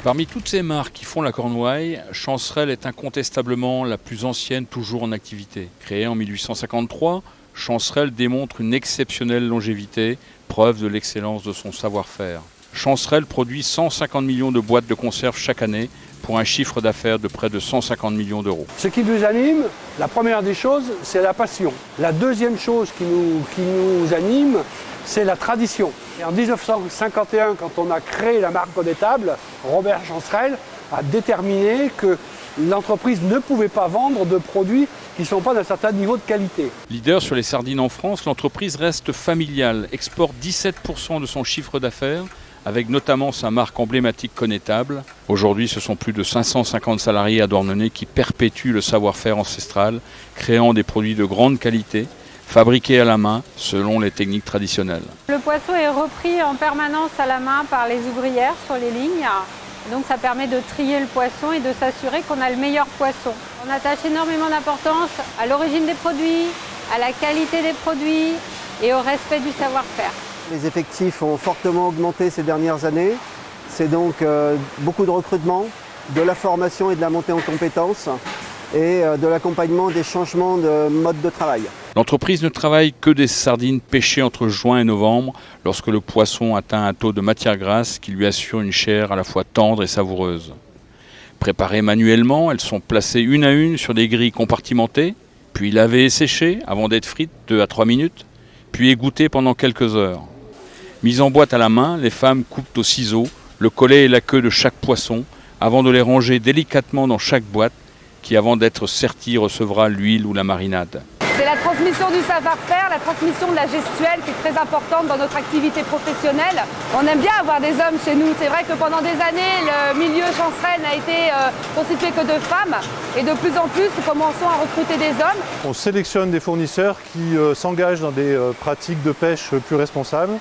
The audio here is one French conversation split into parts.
Parmi toutes ces marques qui font la Cornouaille, Chancerelle est incontestablement la plus ancienne toujours en activité. Créée en 1853, Chancerelle démontre une exceptionnelle longévité, preuve de l'excellence de son savoir-faire. Chancerelle produit 150 millions de boîtes de conserve chaque année pour un chiffre d'affaires de près de 150 millions d'euros. Ce qui nous anime, la première des choses, c'est la passion. La deuxième chose qui nous anime, c'est la tradition. Et en 1951, quand on a créé la marque connétable, Robert Chancerelle a déterminé que l'entreprise ne pouvait pas vendre de produits qui ne sont pas d'un certain niveau de qualité. Leader sur les sardines en France, l'entreprise reste familiale, exporte 17% de son chiffre d'affaires, avec notamment sa marque emblématique connétable. Aujourd'hui, ce sont plus de 550 salariés à Douarnenez qui perpétuent le savoir-faire ancestral, créant des produits de grande qualité, fabriqués à la main selon les techniques traditionnelles. Le poisson est repris en permanence à la main par les ouvrières sur les lignes. Donc ça permet de trier le poisson et de s'assurer qu'on a le meilleur poisson. On attache énormément d'importance à l'origine des produits, à la qualité des produits et au respect du savoir-faire. Les effectifs ont fortement augmenté ces dernières années. C'est donc beaucoup de recrutement, de la formation et de la montée en compétences et de l'accompagnement des changements de mode de travail. L'entreprise ne travaille que des sardines pêchées entre juin et novembre, lorsque le poisson atteint un taux de matière grasse qui lui assure une chair à la fois tendre et savoureuse. Préparées manuellement, elles sont placées une à une sur des grilles compartimentées, puis lavées et séchées avant d'être frites 2 à 3 minutes, puis égouttées pendant quelques heures. Mises en boîte à la main, les femmes coupent au ciseau le collet et la queue de chaque poisson avant de les ranger délicatement dans chaque boîte qui, avant d'être sertie, recevra l'huile ou la marinade. C'est la transmission du savoir-faire, la transmission de la gestuelle qui est très importante dans notre activité professionnelle. On aime bien avoir des hommes chez nous. C'est vrai que pendant des années, le milieu Chancerelle n'a été constitué que de femmes. Et de plus en plus, nous commençons à recruter des hommes. On sélectionne des fournisseurs qui s'engagent dans des pratiques de pêche plus responsables,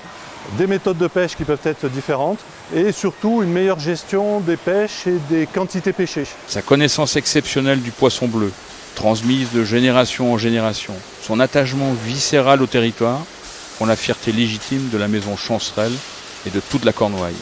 des méthodes de pêche qui peuvent être différentes et surtout une meilleure gestion des pêches et des quantités pêchées. Sa connaissance exceptionnelle du poisson bleu, transmise de génération en génération, son attachement viscéral au territoire font la fierté légitime de la maison Chancerelle et de toute la Cornouaille.